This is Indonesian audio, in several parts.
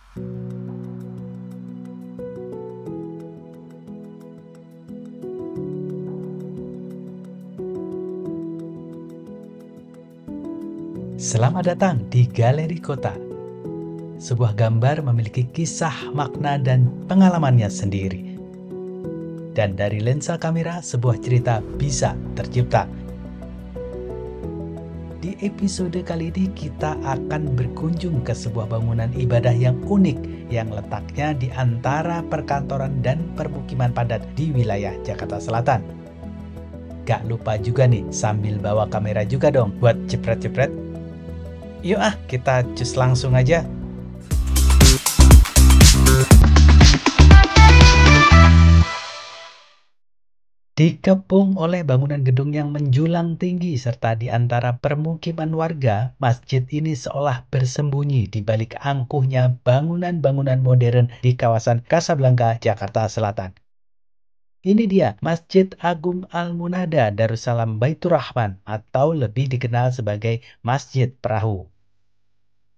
Selamat datang di Galeri Kota. Sebuah gambar memiliki kisah, makna, dan pengalamannya sendiri. Dan dari lensa kamera, sebuah cerita bisa tercipta. Di episode kali ini kita akan berkunjung ke sebuah bangunan ibadah yang unik yang letaknya di antara perkantoran dan permukiman padat di wilayah Jakarta Selatan. Gak lupa juga nih, sambil bawa kamera juga dong buat jepret-jepret. Yuk kita cus langsung aja. Dikepung oleh bangunan gedung yang menjulang tinggi serta di antara permukiman warga, masjid ini seolah bersembunyi di balik angkuhnya bangunan-bangunan modern di kawasan Kasablanka, Jakarta Selatan. Ini dia Masjid Agung Al-Munada Darussalam Baitur Rahman atau lebih dikenal sebagai Masjid Perahu.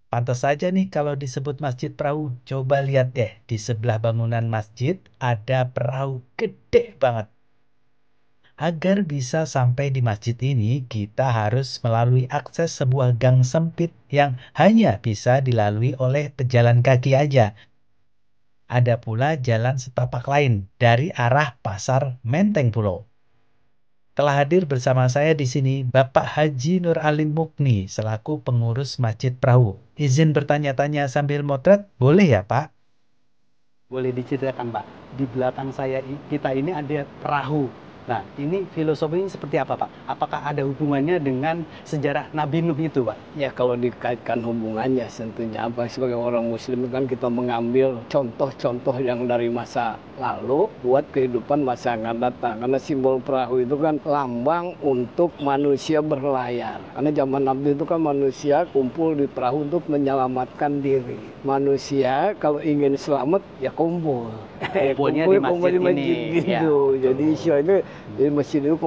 Pantas saja nih kalau disebut Masjid Perahu. Coba lihat deh, di sebelah bangunan masjid ada perahu gede banget. Agar bisa sampai di masjid ini, kita harus melalui akses sebuah gang sempit yang hanya bisa dilalui oleh pejalan kaki aja. Ada pula jalan setapak lain dari arah Pasar Menteng Pulau. Telah hadir bersama saya di sini Bapak Haji Nur Alim Mukni selaku pengurus Masjid Perahu. Izin bertanya-tanya sambil motret, boleh ya Pak? Boleh diceritakan Pak, di belakang kita ini ada perahu. Nah, ini filosofinya seperti apa Pak? Apakah ada hubungannya dengan sejarah Nabi Nuh itu Pak? Ya, kalau dikaitkan hubungannya tentunya apa, sebagai orang muslim kan kita mengambil contoh-contoh yang dari masa lalu buat kehidupan masa yang akan datang. Karena simbol perahu itu kan lambang untuk manusia berlayar. Karena zaman Nabi itu kan manusia kumpul di perahu untuk menyelamatkan diri. Manusia kalau ingin selamat ya kumpul. Kumpulnya di masjid ini. Gitu. Ya. Jadi istilahnya di masjid itu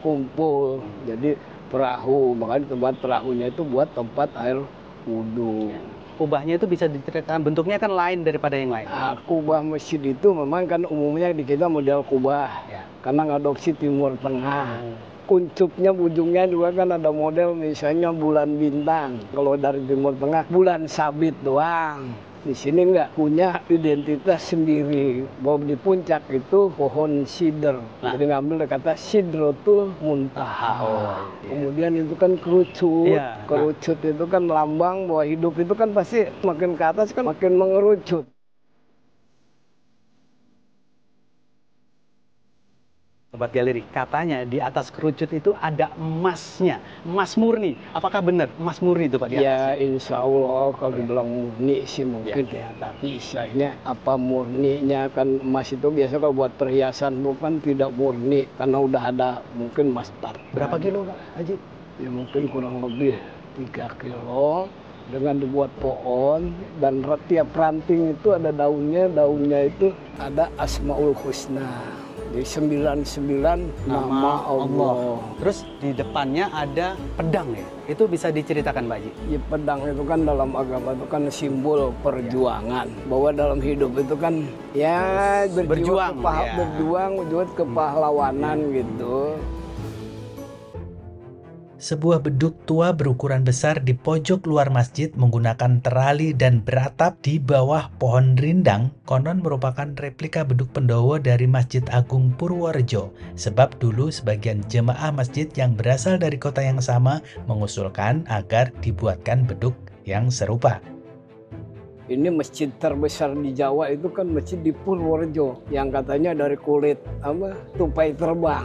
kumpul. Jadi perahu, makanya tempat perahunya itu buat tempat air wudhu. Kubahnya itu bisa diceritakan, bentuknya kan lain daripada yang lain. Kubah masjid itu memang kan umumnya di kita model kubah, ya. Karena ngadopsi Timur Tengah. Kuncupnya, ujungnya juga kan ada model misalnya bulan bintang. Kalau dari Timur Tengah bulan sabit doang. Di sini nggak punya identitas sendiri. Bahwa di puncak itu pohon sidr. Jadi ngambil kata Sidratul Muntaha. Kemudian itu kan kerucut. Kerucut itu kan lambang bahwa hidup itu kan pasti makin ke atas kan makin mengerucut. Sobat Galeri, katanya di atas kerucut itu ada emasnya, emas murni. Apakah benar emas murni itu Pak? Ya insya Allah kalau dibilang murni sih mungkin ya. Tapi istilahnya apa murninya, kan emas itu biasa kalau buat perhiasan bukan tidak murni karena udah ada mungkin emas tar. Berapa kilo Pak Haji? Ya mungkin kurang lebih 3 kilo. Dengan dibuat pohon dan tiap ranting itu ada daunnya itu ada Asmaul Husna. Jadi 99 nama Allah. Terus di depannya ada pedang ya? Itu bisa diceritakan Pak Haji? Ya, pedang itu kan dalam agama itu kan simbol perjuangan. Bahwa dalam hidup itu kan ya berjuang buat kepahlawanan gitu. Sebuah beduk tua berukuran besar di pojok luar masjid menggunakan terali dan beratap di bawah pohon rindang konon merupakan replika beduk Pendowo dari Masjid Agung Purworejo. Sebab dulu sebagian jemaah masjid yang berasal dari kota yang sama mengusulkan agar dibuatkan beduk yang serupa. Ini masjid terbesar di Jawa itu kan masjid di Purworejo yang katanya dari kulit tupai terbang.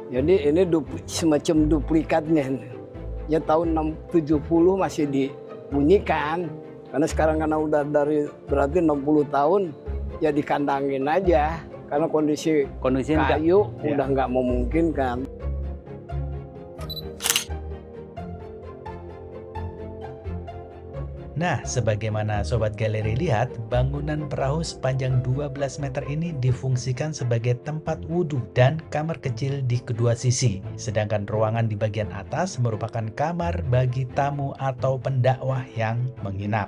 Jadi ini semacam duplikatnya. Ya tahun 70 masih dibunyikan. Karena sekarang karena udah berarti 60 tahun ya dikandangin aja. Karena kondisi kayu udah nggak memungkinkan. Nah, sebagaimana Sobat Galeri lihat, bangunan perahu sepanjang 12 meter ini difungsikan sebagai tempat wudhu dan kamar kecil di kedua sisi. Sedangkan ruangan di bagian atas merupakan kamar bagi tamu atau pendakwah yang menginap.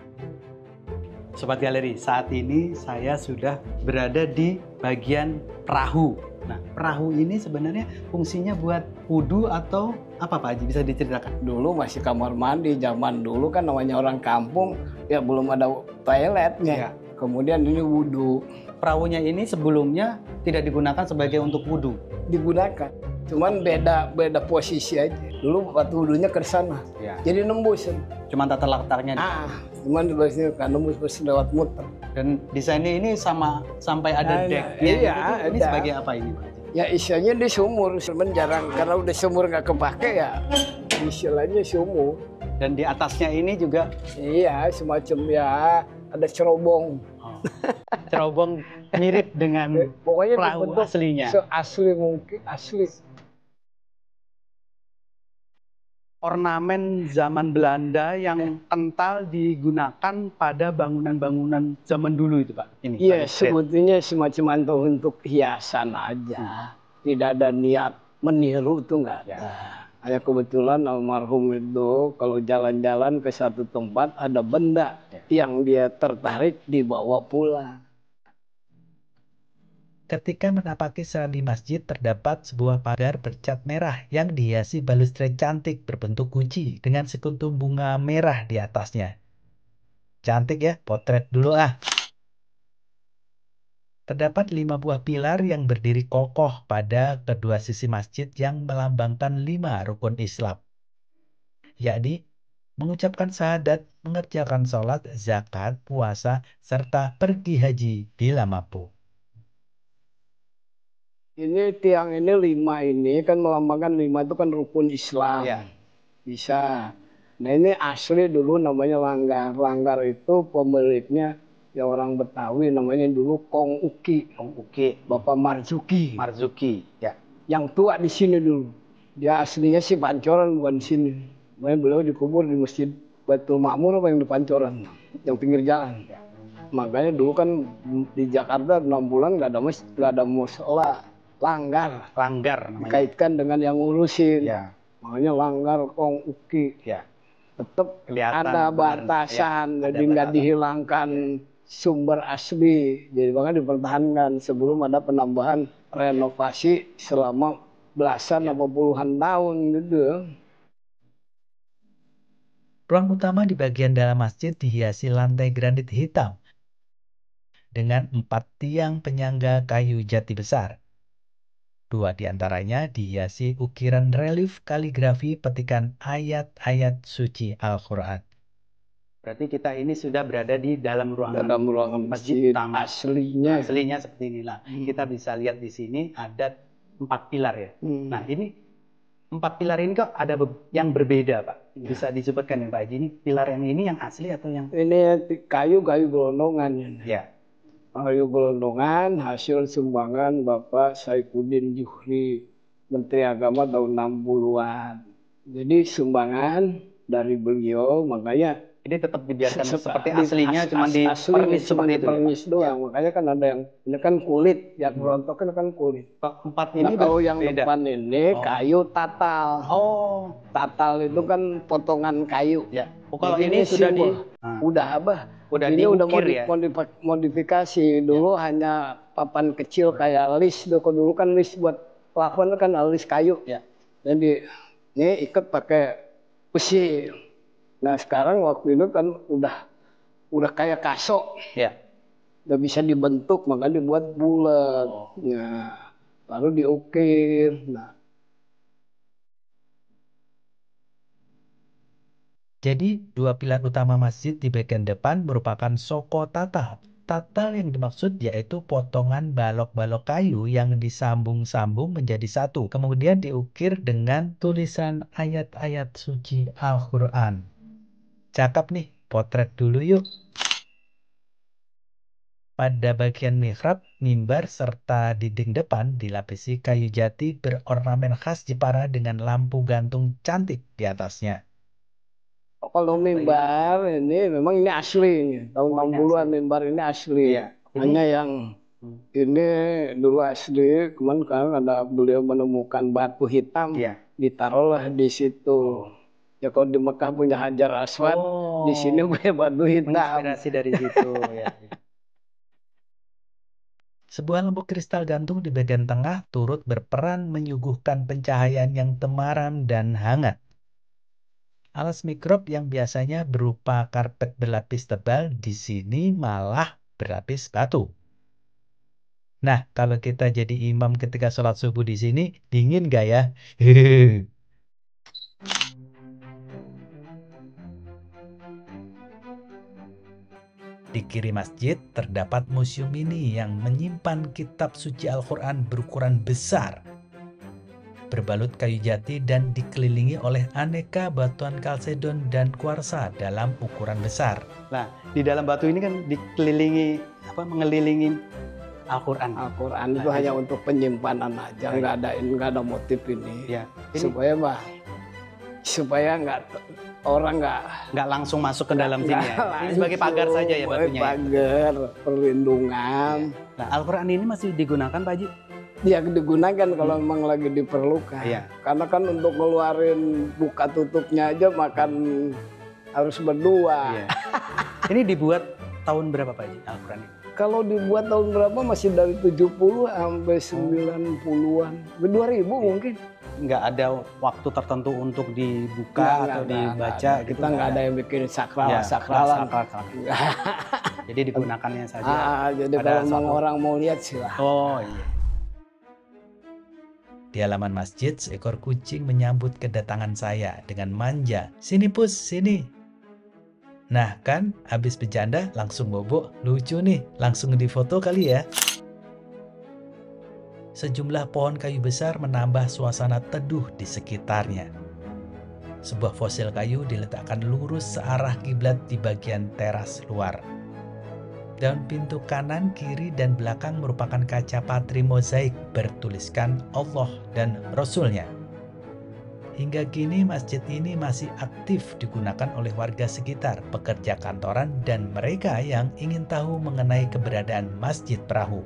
Sobat Galeri, saat ini saya sudah berada di bagian perahu. Nah, perahu ini sebenarnya fungsinya buat wudhu atau apa Pak Haji? Bisa diceritakan? Dulu masih kamar mandi, zaman dulu kan namanya orang kampung, ya belum ada toiletnya. Kemudian ini wudhu. Perahunya ini sebelumnya tidak digunakan sebagai untuk wudhu? Digunakan, cuman beda posisi aja. Dulu waktu wudhunya ke sana, jadi nembus. Cuman tata letaknya. Cuman di sini kan nembus lewat muter. Dan desainnya ini sampai ada decknya. Iya, ini ada. sebagai apa ini Pak? Ya istilahnya di sumur, cuman jarang karena udah sumur nggak kepake ya. Istilahnya sumur. Dan di atasnya ini juga? Iya, semacam ya ada cerobong. Cerobong mirip dengan pokoknya perahu aslinya. Asli mungkin asli. Ornamen zaman Belanda yang kental digunakan pada bangunan-bangunan zaman dulu itu Pak? Iya, sebetulnya semacam untuk hiasan aja. Tidak ada niat meniru tuh nggak ada. Hanya kebetulan almarhum itu kalau jalan-jalan ke satu tempat ada benda yang dia tertarik dibawa pulang. Ketika menapaki serambi masjid terdapat sebuah pagar bercat merah yang dihiasi balustrade cantik berbentuk guci dengan sekuntum bunga merah di atasnya. Cantik ya, potret dulu ah. Terdapat 5 buah pilar yang berdiri kokoh pada kedua sisi masjid yang melambangkan 5 rukun Islam. Yakni mengucapkan syahadat, mengerjakan sholat, zakat, puasa, serta pergi haji bila mampu. Ini tiang ini 5 ini kan melambangkan 5 itu kan rukun Islam. Bisa. Nah ini asli dulu namanya Langgar. Langgar itu pemiliknya ya orang Betawi namanya dulu Kong Uki. Bapak Marzuki. Ya. Yang tua di sini dulu. Dia aslinya sih Pancoran bukan di sini. Makanya beliau dikubur di Masjid Baitul Ma'mur apa yang di Pancoran, yang pinggir jalan. Makanya dulu kan di Jakarta 6 bulan nggak ada musola. Langgar namanya. Dikaitkan dengan yang ngurusin. Makanya Langgar Kong Uki. Tetap ada batasan, jadi nggak dihilangkan sumber asli. Jadi makanya dipertahankan sebelum ada penambahan renovasi selama belasan atau puluhan tahun gitu. Ruang utama di bagian dalam masjid dihiasi lantai granit hitam dengan 4 tiang penyangga kayu jati besar. 2 diantaranya dihiasi ukiran relief kaligrafi petikan ayat-ayat suci Al-Quran. Berarti kita ini sudah berada di dalam ruangan masjid aslinya seperti inilah. Kita bisa lihat di sini ada 4 pilar ya. Nah ini 4 pilar ini kok ada yang berbeda Pak. Bisa disebutkan ya Pak Haji, ini pilar yang ini yang asli atau yang? Ini kayu gelondongan. Kayu gelondongan hasil sumbangan Bapak Saifuddin Juhri, Menteri Agama tahun 60-an. Jadi sumbangan dari beliau, makanya ini tetap dibiarkan seperti aslinya, cuma di pernis seperti itu. Pernis doang. Makanya kan ada yang ini kan kulit, yang rontok kan kulit. 4 ini kalau yang depan ini kayu tatal. Tatal itu kan potongan kayu. Kalau ini sudah ini udah modifikasi. Dulu hanya papan kecil kayak lis. Dulu kan lis buat plafon kan lis kayu. Jadi ini ikat pakai besi. Nah sekarang waktu itu kan udah kayak kasok. Udah bisa dibentuk, makanya dibuat bulat. Nah, lalu diukir. Jadi 2 pilar utama masjid di bagian depan merupakan soko tatal. Tatal yang dimaksud yaitu potongan balok-balok kayu yang disambung-sambung menjadi satu. Kemudian diukir dengan tulisan ayat-ayat suci Al-Quran. Cakep nih, potret dulu yuk. Pada bagian mihrab, mimbar, serta dinding depan dilapisi kayu jati berornamen khas Jepara dengan lampu gantung cantik di atasnya. Kalau mimbar ini memang ini asli, tahun 60-an mimbar ini asli. Hanya yang ini dulu asli, kemarin ada beliau menemukan batu hitam, ditaruhlah di situ. Ya kalau di Mekah punya Hajar Aswad, di sini punya batu hitam. Menginspirasi dari situ ya. Sebuah lampu kristal gantung di bagian tengah turut berperan menyuguhkan pencahayaan yang temaram dan hangat. Alas mikrob yang biasanya berupa karpet berlapis tebal di sini malah berlapis batu. Nah, kalau kita jadi imam ketika sholat subuh di sini, dingin gak ya? Di kiri masjid terdapat museum ini yang menyimpan kitab suci Al-Quran berukuran besar, berbalut kayu jati dan dikelilingi oleh aneka batuan kalsedon dan kuarsa dalam ukuran besar. Nah, di dalam batu ini kan dikelilingi mengelilingi Al-Quran. Al-Quran itu hanya untuk penyimpanan aja, nggak ada motif ini. Ya. Supaya orang nggak langsung masuk ke dalam sini ya. Ini sebagai pagar saja ya batunya. Pagar, perlindungan. Nah, Al-Quran ini masih digunakan Pak Haji? Ya digunakan kalau memang lagi diperlukan. Iya. Karena kan untuk ngeluarin buka tutupnya aja makan harus berdua. Iya. Ini dibuat tahun berapa Pak Haji Al-Quran ini? Kalau dibuat tahun berapa masih dari 70 sampai 90-an. 2000 mungkin. Nggak ada waktu tertentu untuk dibuka atau dibaca gitu? Kita nggak ada yang bikin sakralan. Jadi digunakannya saja. Jadi kalau orang mau lihat silahkan. Oh iya. Di halaman masjid, seekor kucing menyambut kedatangan saya dengan manja. Sini Pus, sini. Nah kan, habis bercanda langsung bobo. Lucu nih, langsung difoto kali ya. Sejumlah pohon kayu besar menambah suasana teduh di sekitarnya. Sebuah fosil kayu diletakkan lurus searah kiblat di bagian teras luar. Daun pintu kanan, kiri, dan belakang merupakan kaca patri mozaik bertuliskan Allah dan Rasulnya. Hingga kini masjid ini masih aktif digunakan oleh warga sekitar, pekerja kantoran, dan mereka yang ingin tahu mengenai keberadaan Masjid Perahu.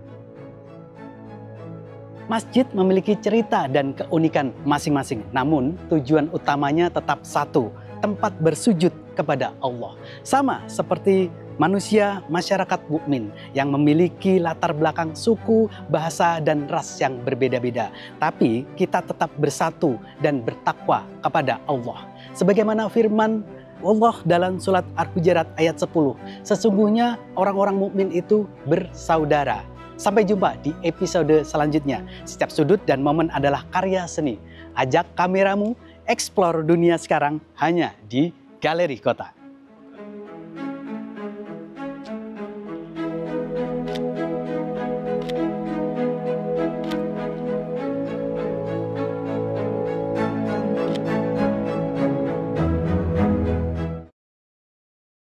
Masjid memiliki cerita dan keunikan masing-masing, namun tujuan utamanya tetap satu, tempat bersujud kepada Allah. Sama seperti manusia masyarakat mukmin yang memiliki latar belakang suku, bahasa, dan ras yang berbeda-beda. Tapi kita tetap bersatu dan bertakwa kepada Allah. Sebagaimana firman Allah dalam surat Al-Hujurat ayat 10, sesungguhnya orang-orang mukmin itu bersaudara. Sampai jumpa di episode selanjutnya. Setiap sudut dan momen adalah karya seni. Ajak kameramu explore dunia sekarang hanya di Galeri Kota.